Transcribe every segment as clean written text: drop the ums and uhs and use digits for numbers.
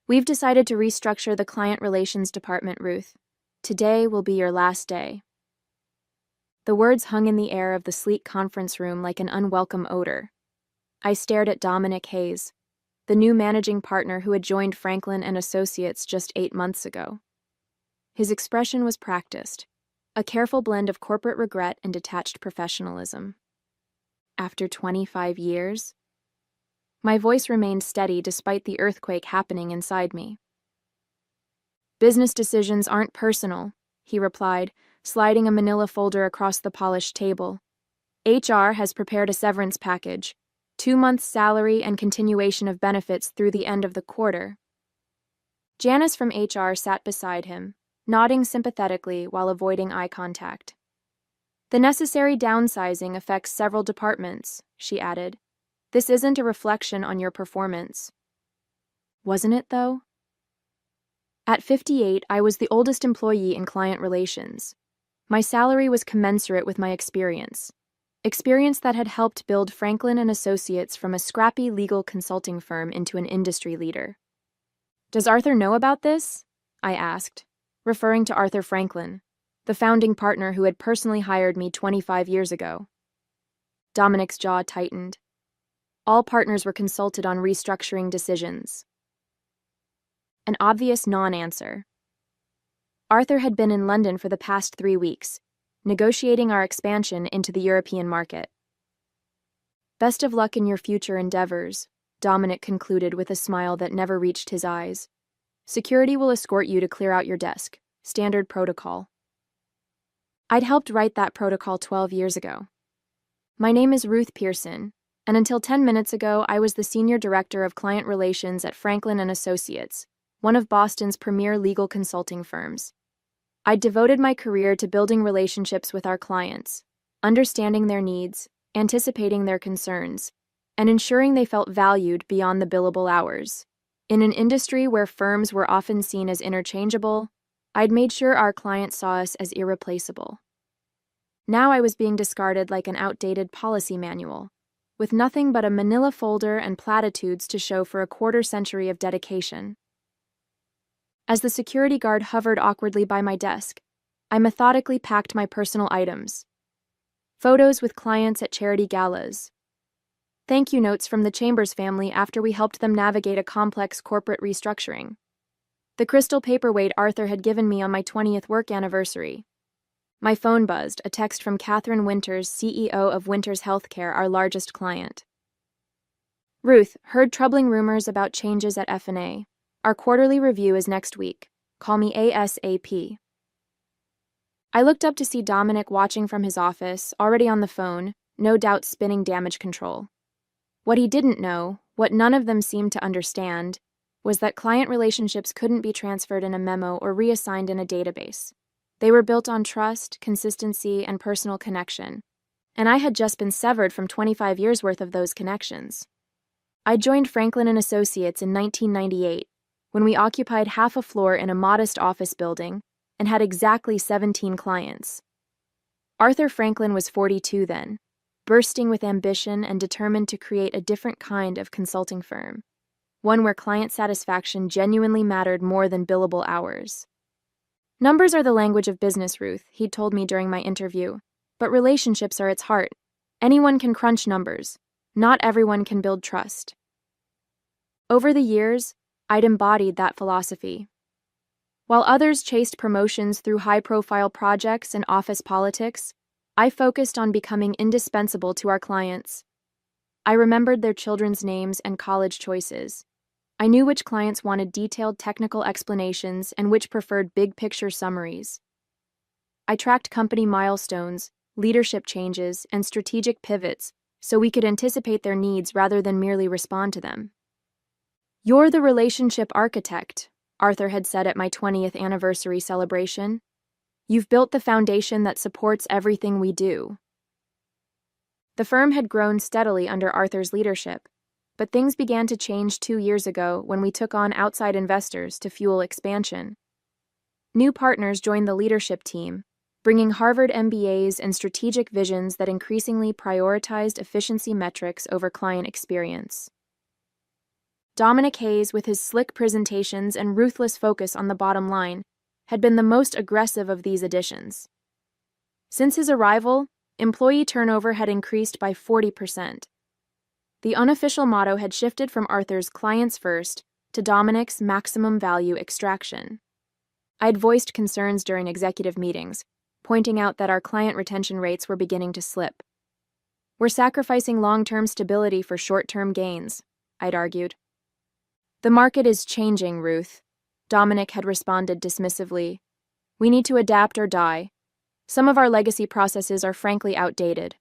We've decided to restructure the client relations department, Ruth. Today will be your last day. The words hung in the air of the sleek conference room like an unwelcome odor. I stared at Dominic Hayes, the new managing partner who had joined Franklin and Associates just 8 months ago. His expression was practiced, a careful blend of corporate regret and detached professionalism. After 25 years? My voice remained steady despite the earthquake happening inside me. Business decisions aren't personal, he replied, sliding a manila folder across the polished table. HR has prepared a severance package, 2 months' salary and continuation of benefits through the end of the quarter. Janice from HR sat beside him, nodding sympathetically while avoiding eye contact. The necessary downsizing affects several departments, she added. This isn't a reflection on your performance. Wasn't it, though? At 58, I was the oldest employee in client relations. My salary was commensurate with my experience that had helped build Franklin and Associates from a scrappy legal consulting firm into an industry leader. Does Arthur know about this? I asked, referring to Arthur Franklin, the founding partner who had personally hired me 25 years ago. Dominic's jaw tightened. All partners were consulted on restructuring decisions. An obvious non-answer. Arthur had been in London for the past 3 weeks, negotiating our expansion into the European market. Best of luck in your future endeavors, Dominic concluded with a smile that never reached his eyes. Security will escort you to clear out your desk. Standard protocol. I'd helped write that protocol 12 years ago. My name is Ruth Pearson, and until 10 minutes ago, I was the Senior Director of Client Relations at Franklin and Associates, one of Boston's premier legal consulting firms. I'd devoted my career to building relationships with our clients, understanding their needs, anticipating their concerns, and ensuring they felt valued beyond the billable hours. In an industry where firms were often seen as interchangeable, I'd made sure our clients saw us as irreplaceable. Now I was being discarded like an outdated policy manual, with nothing but a manila folder and platitudes to show for a quarter-century of dedication. As the security guard hovered awkwardly by my desk, I methodically packed my personal items. Photos with clients at charity galas. Thank you notes from the Chambers family after we helped them navigate a complex corporate restructuring. The crystal paperweight Arthur had given me on my 20th work anniversary. My phone buzzed, a text from Catherine Winters, CEO of Winters Healthcare, our largest client. Ruth, heard troubling rumors about changes at F&A. Our quarterly review is next week. Call me ASAP. I looked up to see Dominic watching from his office, already on the phone, no doubt spinning damage control. What he didn't know, what none of them seemed to understand, was that client relationships couldn't be transferred in a memo or reassigned in a database. They were built on trust, consistency, and personal connection, and I had just been severed from 25 years' worth of those connections. I joined Franklin and Associates in 1998, when we occupied half a floor in a modest office building and had exactly 17 clients. Arthur Franklin was 42 then, bursting with ambition and determined to create a different kind of consulting firm, one where client satisfaction genuinely mattered more than billable hours. Numbers are the language of business, Ruth, he'd told me during my interview, but relationships are its heart. Anyone can crunch numbers. Not everyone can build trust. Over the years, I'd embodied that philosophy. While others chased promotions through high-profile projects and office politics, I focused on becoming indispensable to our clients. I remembered their children's names and college choices. I knew which clients wanted detailed technical explanations and which preferred big-picture summaries. I tracked company milestones, leadership changes, and strategic pivots so we could anticipate their needs rather than merely respond to them. You're the relationship architect, Arthur had said at my 20th anniversary celebration. You've built the foundation that supports everything we do. The firm had grown steadily under Arthur's leadership, but things began to change 2 years ago when we took on outside investors to fuel expansion. New partners joined the leadership team, bringing Harvard MBAs and strategic visions that increasingly prioritized efficiency metrics over client experience. Dominic Hayes, with his slick presentations and ruthless focus on the bottom line, had been the most aggressive of these additions. Since his arrival, employee turnover had increased by 40%. The unofficial motto had shifted from Arthur's clients first to Dominic's maximum value extraction. I'd voiced concerns during executive meetings, pointing out that our client retention rates were beginning to slip. We're sacrificing long-term stability for short-term gains, I'd argued. The market is changing, Ruth, Dominic had responded dismissively. We need to adapt or die. Some of our legacy processes are frankly outdated.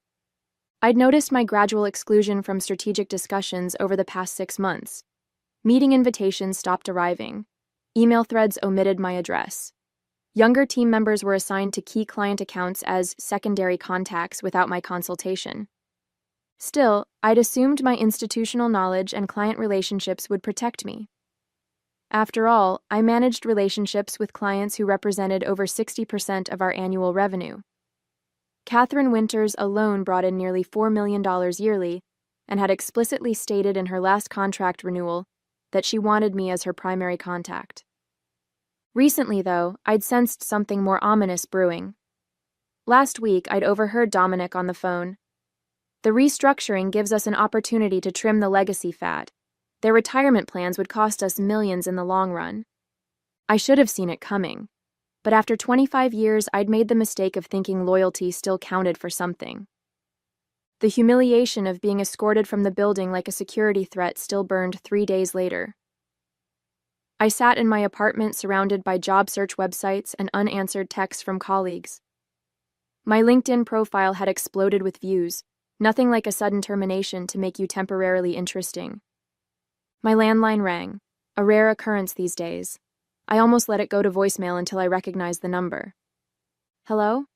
I'd noticed my gradual exclusion from strategic discussions over the past 6 months. Meeting invitations stopped arriving. Email threads omitted my address. Younger team members were assigned to key client accounts as secondary contacts without my consultation. Still, I'd assumed my institutional knowledge and client relationships would protect me. After all, I managed relationships with clients who represented over 60% of our annual revenue. Catherine Winters alone brought in nearly $4 million yearly and had explicitly stated in her last contract renewal that she wanted me as her primary contact. Recently, though, I'd sensed something more ominous brewing. Last week, I'd overheard Dominic on the phone. The restructuring gives us an opportunity to trim the legacy fat. Their retirement plans would cost us millions in the long run. I should have seen it coming. But after 25 years, I'd made the mistake of thinking loyalty still counted for something. The humiliation of being escorted from the building like a security threat still burned 3 days later. I sat in my apartment surrounded by job search websites and unanswered texts from colleagues. My LinkedIn profile had exploded with views, nothing like a sudden termination to make you temporarily interesting. My landline rang, a rare occurrence these days. I almost let it go to voicemail until I recognized the number. Hello?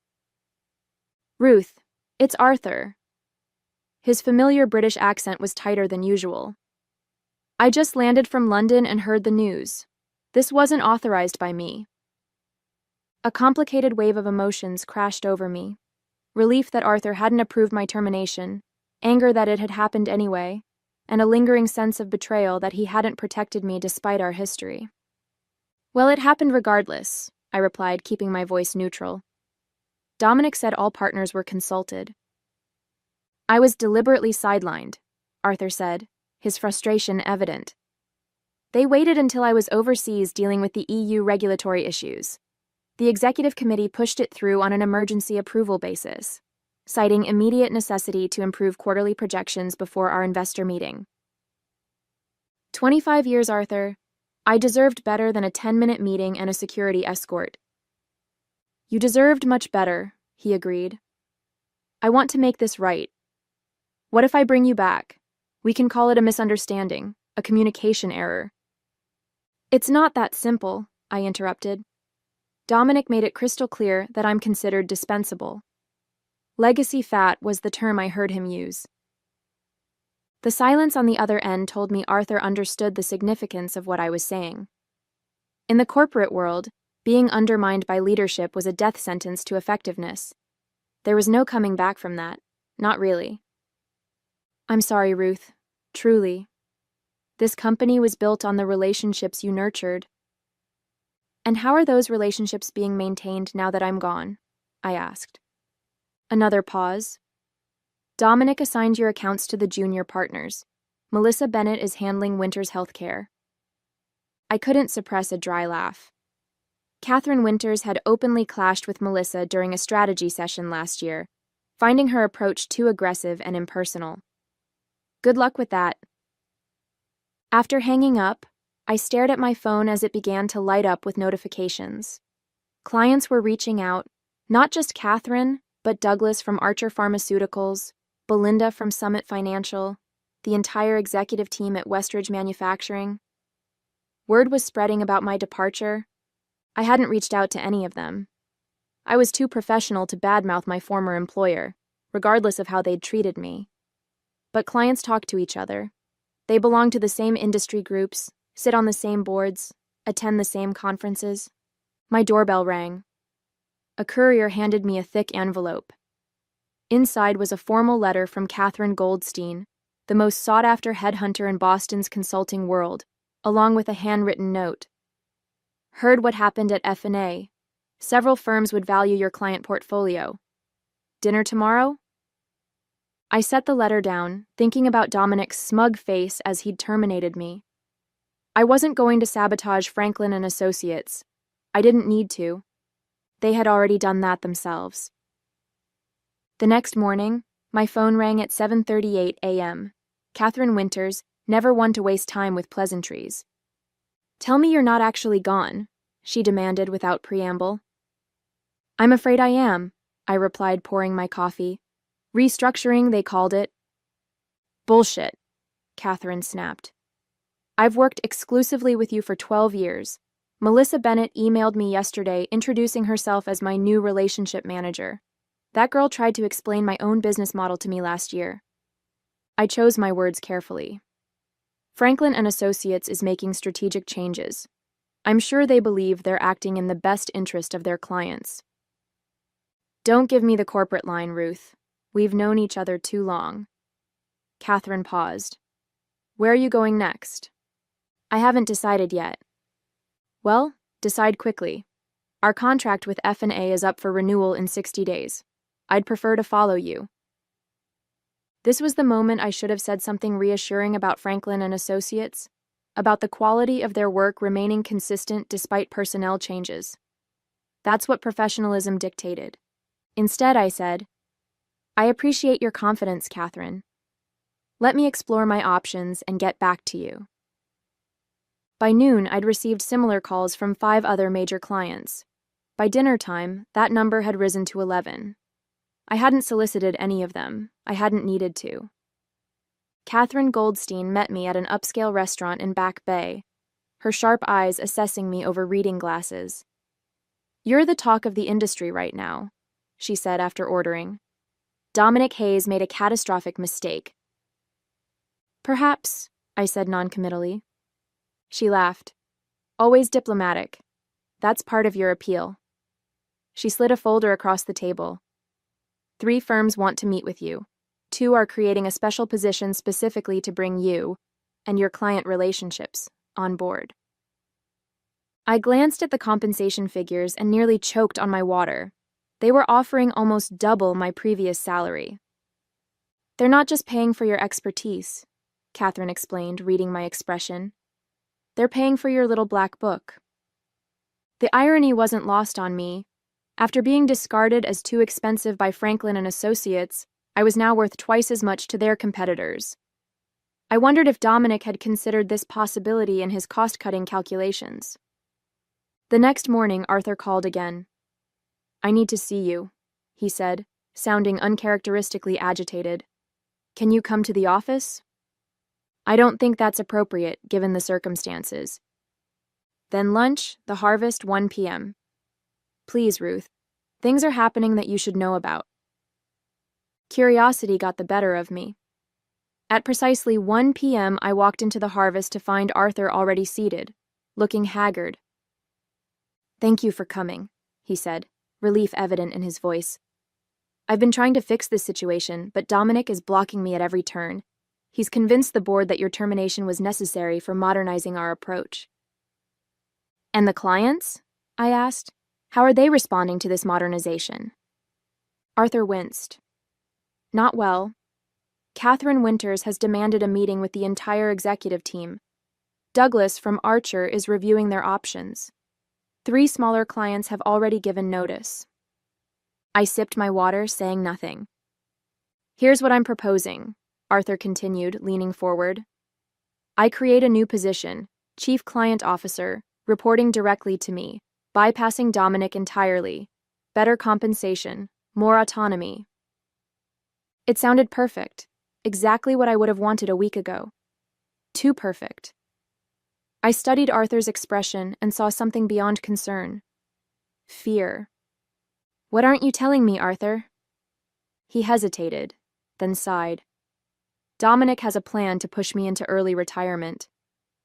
Ruth, it's Arthur. His familiar British accent was tighter than usual. I just landed from London and heard the news. This wasn't authorized by me. A complicated wave of emotions crashed over me. Relief that Arthur hadn't approved my termination, anger that it had happened anyway, and a lingering sense of betrayal that he hadn't protected me despite our history. Well, it happened regardless, I replied, keeping my voice neutral. Dominic said all partners were consulted. I was deliberately sidelined, Arthur said, his frustration evident. They waited until I was overseas dealing with the EU regulatory issues. The executive committee pushed it through on an emergency approval basis, citing immediate necessity to improve quarterly projections before our investor meeting. 25 years, Arthur. I deserved better than a 10-minute meeting and a security escort. You deserved much better, he agreed. I want to make this right. What if I bring you back? We can call it a misunderstanding, a communication error. It's not that simple, I interrupted. Dominic made it crystal clear that I'm considered dispensable. Legacy fat was the term I heard him use. The silence on the other end told me Arthur understood the significance of what I was saying. In the corporate world, being undermined by leadership was a death sentence to effectiveness. There was no coming back from that, not really. I'm sorry, Ruth, truly. This company was built on the relationships you nurtured. And how are those relationships being maintained now that I'm gone? I asked. Another pause. Dominic assigned your accounts to the junior partners. Melissa Bennett is handling Winters Healthcare. I couldn't suppress a dry laugh. Catherine Winters had openly clashed with Melissa during a strategy session last year, finding her approach too aggressive and impersonal. Good luck with that. After hanging up, I stared at my phone as it began to light up with notifications. Clients were reaching out, not just Catherine, but Douglas from Archer Pharmaceuticals, Belinda from Summit Financial, the entire executive team at Westridge Manufacturing. Word was spreading about my departure. I hadn't reached out to any of them. I was too professional to badmouth my former employer, regardless of how they'd treated me. But clients talk to each other. They belong to the same industry groups, sit on the same boards, attend the same conferences. My doorbell rang. A courier handed me a thick envelope. Inside was a formal letter from Catherine Goldstein, the most sought-after headhunter in Boston's consulting world, along with a handwritten note. Heard what happened at F&A. Several firms would value your client portfolio. Dinner tomorrow? I set the letter down, thinking about Dominic's smug face as he'd terminated me. I wasn't going to sabotage Franklin and Associates. I didn't need to. They had already done that themselves. The next morning, my phone rang at 7:38 a.m. Catherine Winters, never one to waste time with pleasantries. "Tell me you're not actually gone," she demanded without preamble. "I'm afraid I am," I replied, pouring my coffee. "Restructuring, they called it." "Bullshit," Catherine snapped. "I've worked exclusively with you for 12 years. Melissa Bennett emailed me yesterday introducing herself as my new relationship manager. That girl tried to explain my own business model to me last year." I chose my words carefully. Franklin and Associates is making strategic changes. I'm sure they believe they're acting in the best interest of their clients. "Don't give me the corporate line, Ruth. We've known each other too long." Catherine paused. "Where are you going next?" "I haven't decided yet." "Well, decide quickly. Our contract with F&A is up for renewal in 60 days. I'd prefer to follow you." This was the moment I should have said something reassuring about Franklin and Associates, about the quality of their work remaining consistent despite personnel changes. That's what professionalism dictated. Instead, I said, "I appreciate your confidence, Catherine. Let me explore my options and get back to you." By noon, I'd received similar calls from 5 other major clients. By dinner time, that number had risen to 11. I hadn't solicited any of them. I hadn't needed to. Catherine Goldstein met me at an upscale restaurant in Back Bay, her sharp eyes assessing me over reading glasses. "You're the talk of the industry right now," she said after ordering. "Dominic Hayes made a catastrophic mistake." "Perhaps," I said noncommittally. She laughed. "Always diplomatic. That's part of your appeal." She slid a folder across the table. 3 firms want to meet with you. 2 are creating a special position specifically to bring you and your client relationships on board. I glanced at the compensation figures and nearly choked on my water. They were offering almost double my previous salary. "They're not just paying for your expertise," Catherine explained, reading my expression. "They're paying for your little black book." The irony wasn't lost on me. After being discarded as too expensive by Franklin and Associates, I was now worth twice as much to their competitors. I wondered if Dominic had considered this possibility in his cost-cutting calculations. The next morning, Arthur called again. "I need to see you," he said, sounding uncharacteristically agitated. "Can you come to the office?" "I don't think that's appropriate, given the circumstances." "Then lunch, the Harvest, 1 p.m. Please, Ruth. Things are happening that you should know about." Curiosity got the better of me. At precisely 1 p.m., I walked into the Harvest to find Arthur already seated, looking haggard. "Thank you for coming," he said, relief evident in his voice. "I've been trying to fix this situation, but Dominic is blocking me at every turn. He's convinced the board that your termination was necessary for modernizing our approach." "And the clients?" I asked. "How are they responding to this modernization?" Arthur winced. "Not well. Catherine Winters has demanded a meeting with the entire executive team. Douglas from Archer is reviewing their options. 3 smaller clients have already given notice." I sipped my water, saying nothing. "Here's what I'm proposing," Arthur continued, leaning forward. "I create a new position, Chief Client Officer, reporting directly to me, bypassing Dominic entirely. Better compensation, more autonomy." It sounded perfect, exactly what I would have wanted a week ago. Too perfect. I studied Arthur's expression and saw something beyond concern. Fear. "What aren't you telling me, Arthur?" He hesitated, then sighed. "Dominic has a plan to push me into early retirement.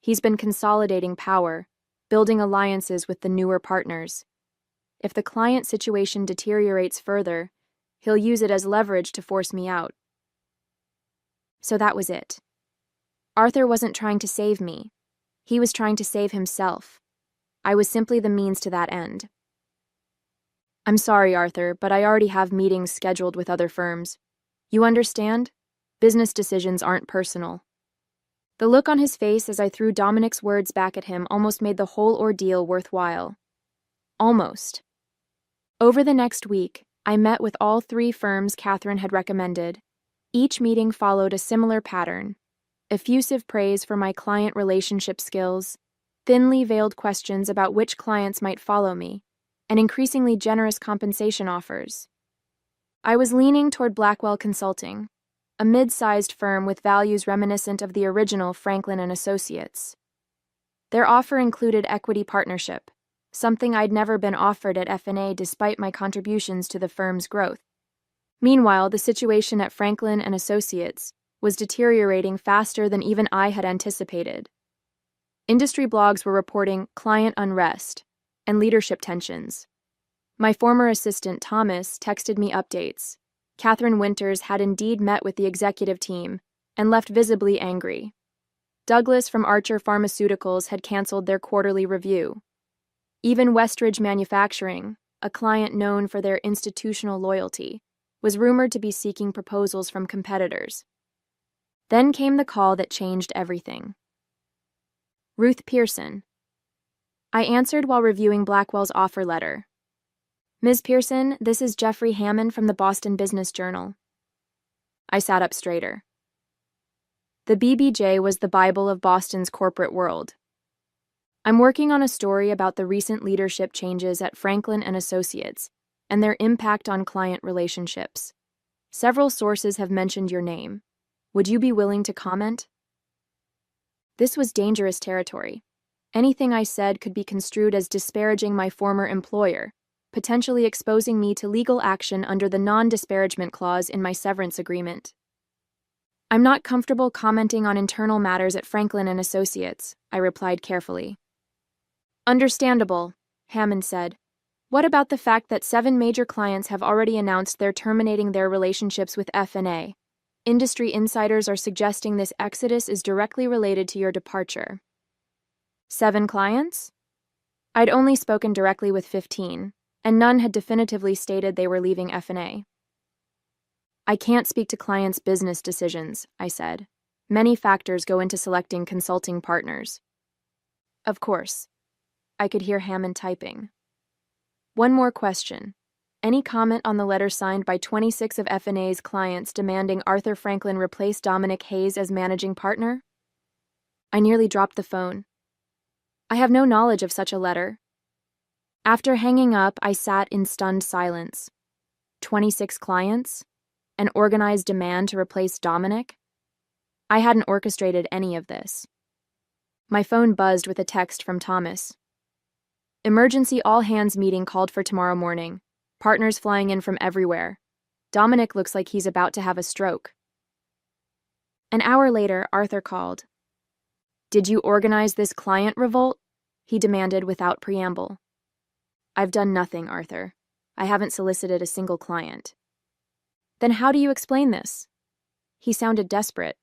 He's been consolidating power, building alliances with the newer partners. If the client situation deteriorates further, he'll use it as leverage to force me out." So that was it. Arthur wasn't trying to save me. He was trying to save himself. I was simply the means to that end. I'm sorry, Arthur, but I already have meetings scheduled with other firms. You understand? Business decisions aren't personal. The look on his face as I threw Dominic's words back at him almost made the whole ordeal worthwhile. Almost. Over the next week, I met with all 3 firms Catherine had recommended. Each meeting followed a similar pattern: effusive praise for my client relationship skills, thinly veiled questions about which clients might follow me, and increasingly generous compensation offers. I was leaning toward Blackwell Consulting, a mid-sized firm with values reminiscent of the original Franklin and Associates. Their offer included equity partnership, something I'd never been offered at F&A despite my contributions to the firm's growth. Meanwhile, the situation at Franklin and Associates was deteriorating faster than even I had anticipated. Industry blogs were reporting client unrest and leadership tensions. My former assistant, Thomas, texted me updates. Catherine Winters had indeed met with the executive team and left visibly angry. Douglas from Archer Pharmaceuticals had canceled their quarterly review. Even Westridge Manufacturing, a client known for their institutional loyalty, was rumored to be seeking proposals from competitors. Then came the call that changed everything. Ruth Pearson. I answered while reviewing Blackwell's offer letter. Ms. Pearson, this is Jeffrey Hammond from the Boston Business Journal. I sat up straighter. The BBJ was the Bible of Boston's corporate world. I'm working on a story about the recent leadership changes at Franklin and Associates and their impact on client relationships. Several sources have mentioned your name. Would you be willing to comment? This was dangerous territory. Anything I said could be construed as disparaging my former employer, potentially exposing me to legal action under the non-disparagement clause in my severance agreement. I'm not comfortable commenting on internal matters at Franklin and Associates, I replied carefully. Understandable, Hammond said. What about the fact that 7 major clients have already announced they're terminating their relationships with F&A? Industry insiders are suggesting this exodus is directly related to your departure. 7 clients? I'd only spoken directly with 15, and none had definitively stated they were leaving F&A. I can't speak to clients' business decisions, I said. Many factors go into selecting consulting partners. Of course. I could hear Hammond typing. One more question. Any comment on the letter signed by 26 of F&A's clients demanding Arthur Franklin replace Dominic Hayes as managing partner? I nearly dropped the phone. I have no knowledge of such a letter. After hanging up, I sat in stunned silence. 26 clients? An organized demand to replace Dominic? I hadn't orchestrated any of this. My phone buzzed with a text from Thomas. Emergency all-hands meeting called for tomorrow morning. Partners flying in from everywhere. Dominic looks like he's about to have a stroke. An hour later, Arthur called. Did you organize this client revolt? He demanded without preamble. I've done nothing, Arthur. I haven't solicited a single client. Then how do you explain this? He sounded desperate.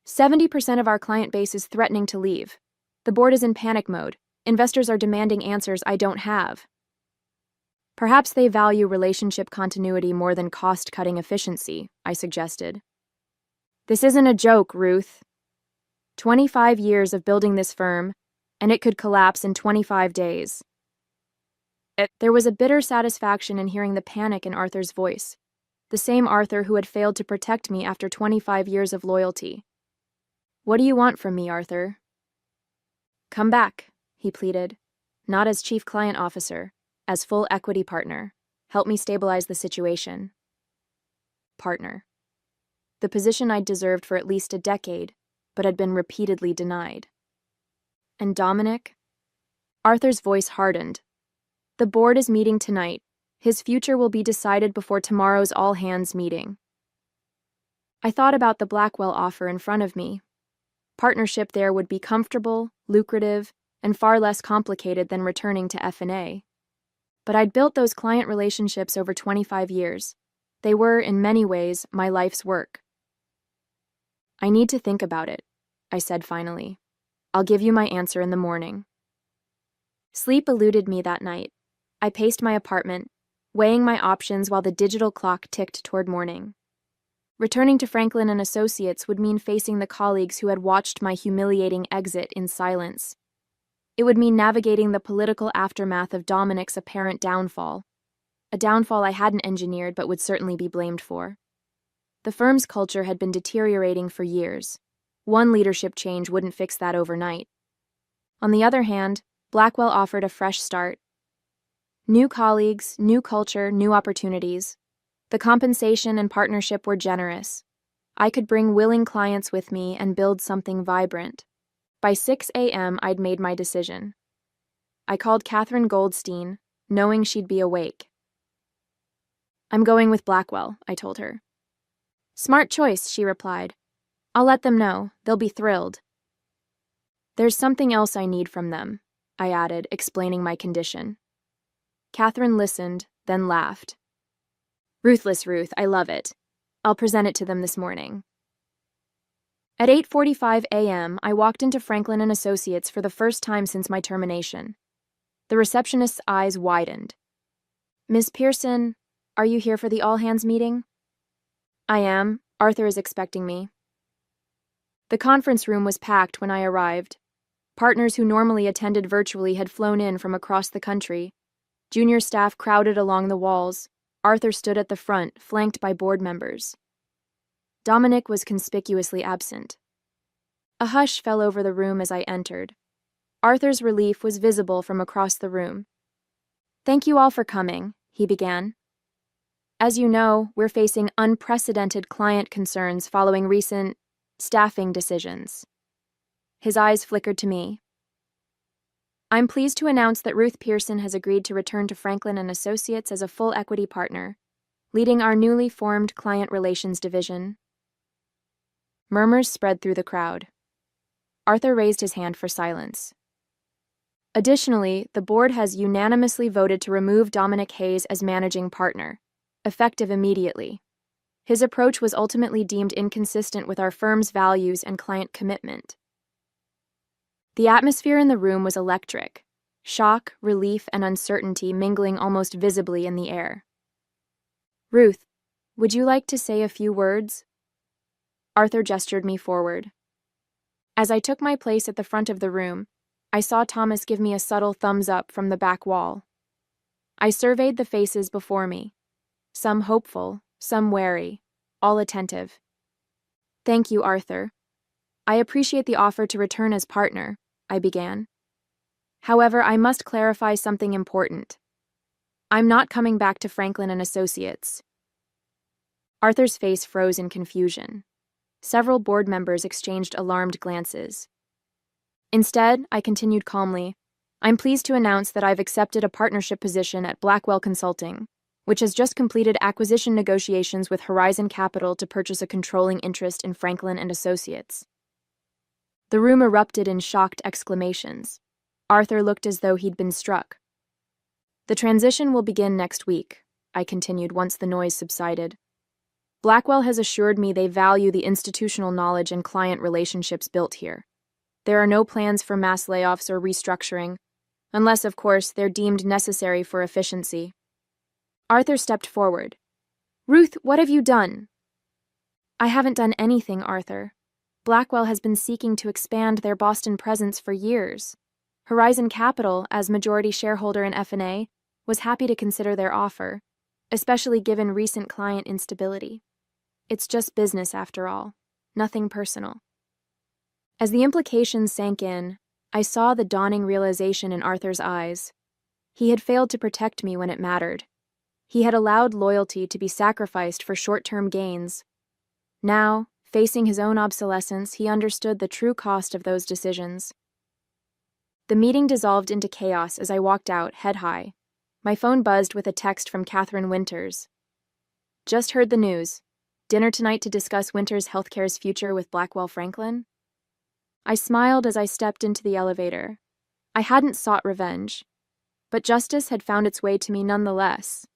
70% of our client base is threatening to leave. The board is in panic mode. Investors are demanding answers I don't have. Perhaps they value relationship continuity more than cost-cutting efficiency, I suggested. This isn't a joke, Ruth. 25 years of building this firm, and it could collapse in 25 days. There was a bitter satisfaction in hearing the panic in Arthur's voice, the same Arthur who had failed to protect me after 25 years of loyalty. What do you want from me, Arthur? Come back, he pleaded, not as chief client officer, as full equity partner. Help me stabilize the situation. Partner. The position I'd deserved for at least a decade, but had been repeatedly denied. And Dominic? Arthur's voice hardened. The board is meeting tonight. His future will be decided before tomorrow's all-hands meeting. I thought about the Blackwell offer in front of me. Partnership there would be comfortable, lucrative, and far less complicated than returning to F&A. But I'd built those client relationships over 25 years. They were, in many ways, my life's work. I need to think about it, I said finally. I'll give you my answer in the morning. Sleep eluded me that night. I paced my apartment, weighing my options while the digital clock ticked toward morning. Returning to Franklin and Associates would mean facing the colleagues who had watched my humiliating exit in silence. It would mean navigating the political aftermath of Dominic's apparent downfall, a downfall I hadn't engineered but would certainly be blamed for. The firm's culture had been deteriorating for years. One leadership change wouldn't fix that overnight. On the other hand, Blackwell offered a fresh start. New colleagues, new culture, new opportunities. The compensation and partnership were generous. I could bring willing clients with me and build something vibrant. By 6 a.m., I'd made my decision. I called Catherine Goldstein, knowing she'd be awake. I'm going with Blackwell, I told her. Smart choice, she replied. I'll let them know. They'll be thrilled. There's something else I need from them, I added, explaining my condition. Catherine listened, then laughed. Ruthless, Ruth, I love it. I'll present it to them this morning. At 8:45 a.m., I walked into Franklin and Associates for the first time since my termination. The receptionist's eyes widened. Ms. Pearson, are you here for the all-hands meeting? I am. Arthur is expecting me. The conference room was packed when I arrived. Partners who normally attended virtually had flown in from across the country. Junior staff crowded along the walls. Arthur stood at the front, flanked by board members. Dominic was conspicuously absent. A hush fell over the room as I entered. Arthur's relief was visible from across the room. Thank you all for coming, he began. As you know, we're facing unprecedented client concerns following recent staffing decisions. His eyes flickered to me. I'm pleased to announce that Ruth Pearson has agreed to return to Franklin and Associates as a full equity partner, leading our newly formed client relations division. Murmurs spread through the crowd. Arthur raised his hand for silence. Additionally, the board has unanimously voted to remove Dominic Hayes as managing partner, effective immediately. His approach was ultimately deemed inconsistent with our firm's values and client commitment. The atmosphere in the room was electric, shock, relief, and uncertainty mingling almost visibly in the air. Ruth, would you like to say a few words? Arthur gestured me forward. As I took my place at the front of the room, I saw Thomas give me a subtle thumbs up from the back wall. I surveyed the faces before me, some hopeful, some wary, all attentive. Thank you, Arthur. I appreciate the offer to return as partner, I began. However, I must clarify something important. I'm not coming back to Franklin and Associates. Arthur's face froze in confusion. Several board members exchanged alarmed glances. Instead, I continued calmly, I'm pleased to announce that I've accepted a partnership position at Blackwell Consulting, which has just completed acquisition negotiations with Horizon Capital to purchase a controlling interest in Franklin and Associates. The room erupted in shocked exclamations. Arthur looked as though he'd been struck. The transition will begin next week, I continued once the noise subsided. Blackwell has assured me they value the institutional knowledge and client relationships built here. There are no plans for mass layoffs or restructuring, unless, of course, they're deemed necessary for efficiency. Arthur stepped forward. Ruth, what have you done? I haven't done anything, Arthur. Blackwell has been seeking to expand their Boston presence for years. Horizon Capital, as majority shareholder in F&A, was happy to consider their offer, especially given recent client instability. It's just business after all, nothing personal. As the implications sank in, I saw the dawning realization in Arthur's eyes. He had failed to protect me when it mattered. He had allowed loyalty to be sacrificed for short-term gains. Now, facing his own obsolescence, he understood the true cost of those decisions. The meeting dissolved into chaos as I walked out, head high. My phone buzzed with a text from Catherine Winters. Just heard the news. Dinner tonight to discuss Winters Healthcare's future with Blackwell Franklin? I smiled as I stepped into the elevator. I hadn't sought revenge, but justice had found its way to me nonetheless.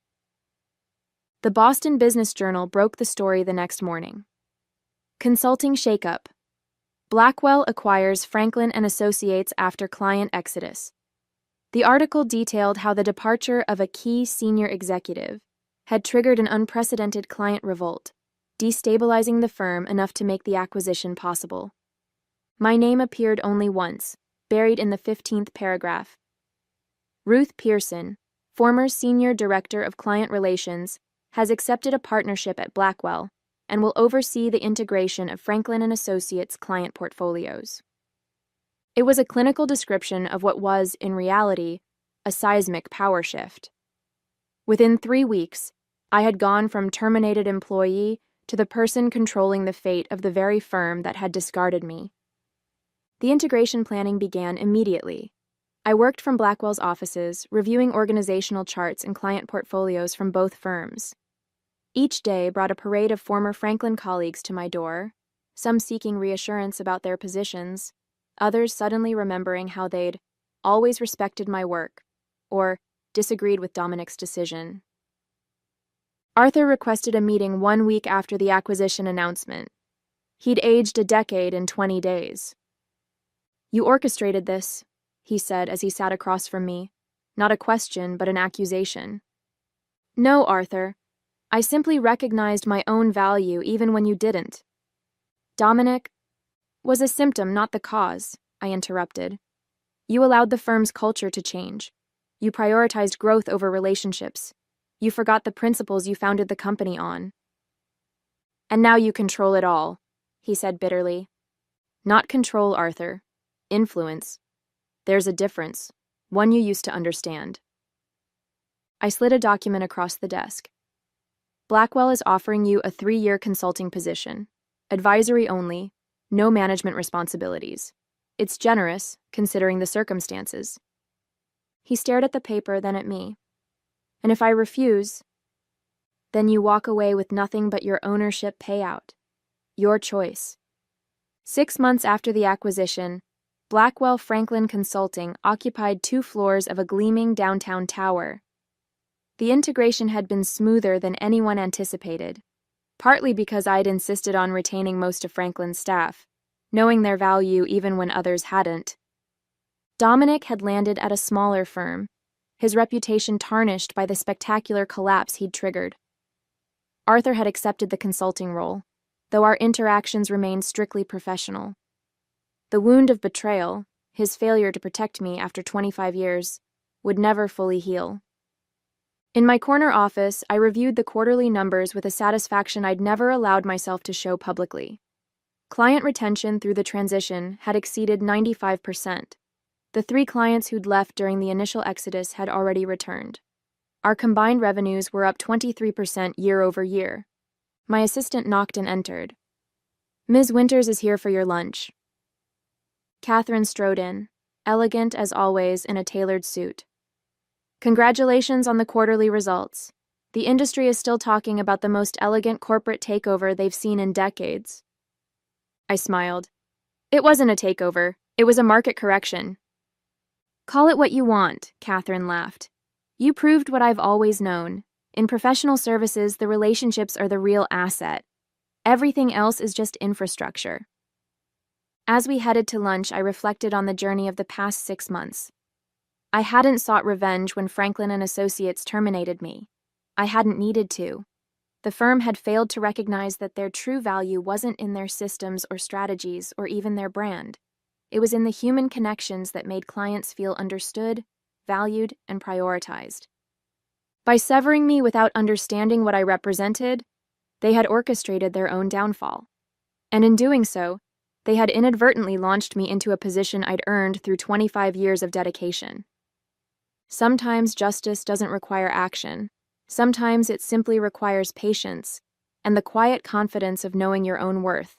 The Boston Business Journal broke the story the next morning. Consulting shakeup. Blackwell acquires Franklin and Associates after client exodus. The article detailed how the departure of a key senior executive had triggered an unprecedented client revolt, destabilizing the firm enough to make the acquisition possible. My name appeared only once, buried in the 15th paragraph. Ruth Pearson, former Senior Director of Client Relations, has accepted a partnership at Blackwell and will oversee the integration of Franklin and Associates client portfolios. It was a clinical description of what was, in reality, a seismic power shift. Within 3 weeks, I had gone from terminated employee to the person controlling the fate of the very firm that had discarded me. The integration planning began immediately. I worked from Blackwell's offices, reviewing organizational charts and client portfolios from both firms. Each day brought a parade of former Franklin colleagues to my door, some seeking reassurance about their positions, others suddenly remembering how they'd always respected my work, or disagreed with Dominic's decision. Arthur requested a meeting 1 week after the acquisition announcement. He'd aged a decade in 20 days. "You orchestrated this," he said as he sat across from me. Not a question, but an accusation. "No, Arthur. I simply recognized my own value even when you didn't." "Dominic was a symptom, not the cause," I interrupted. "You allowed the firm's culture to change. You prioritized growth over relationships. You forgot the principles you founded the company on. And now you control it all," he said bitterly. "Not control, Arthur. Influence. There's a difference, one you used to understand." I slid a document across the desk. "Blackwell is offering you a 3-year consulting position. Advisory only, no management responsibilities. It's generous, considering the circumstances." He stared at the paper, then at me. "And if I refuse, then you walk away with nothing but your ownership payout. Your choice." 6 months after the acquisition, Blackwell Franklin Consulting occupied 2 floors of a gleaming downtown tower. The integration had been smoother than anyone anticipated, partly because I'd insisted on retaining most of Franklin's staff, knowing their value even when others hadn't. Dominic had landed at a smaller firm, his reputation tarnished by the spectacular collapse he'd triggered. Arthur had accepted the consulting role, though our interactions remained strictly professional. The wound of betrayal, his failure to protect me after 25 years, would never fully heal. In my corner office, I reviewed the quarterly numbers with a satisfaction I'd never allowed myself to show publicly. Client retention through the transition had exceeded 95%. The 3 clients who'd left during the initial exodus had already returned. Our combined revenues were up 23% year over year. My assistant knocked and entered. "Ms. Winters is here for your lunch." Catherine strode in, elegant as always in a tailored suit. "Congratulations on the quarterly results. The industry is still talking about the most elegant corporate takeover they've seen in decades." I smiled. "It wasn't a takeover. It was a market correction." "Call it what you want," Catherine laughed. "You proved what I've always known. In professional services, the relationships are the real asset. Everything else is just infrastructure." As we headed to lunch, I reflected on the journey of the past 6 months. I hadn't sought revenge when Franklin and Associates terminated me. I hadn't needed to. The firm had failed to recognize that their true value wasn't in their systems or strategies or even their brand. It was in the human connections that made clients feel understood, valued, and prioritized. By severing me without understanding what I represented, they had orchestrated their own downfall. And in doing so, they had inadvertently launched me into a position I'd earned through 25 years of dedication. Sometimes justice doesn't require action. Sometimes it simply requires patience and the quiet confidence of knowing your own worth.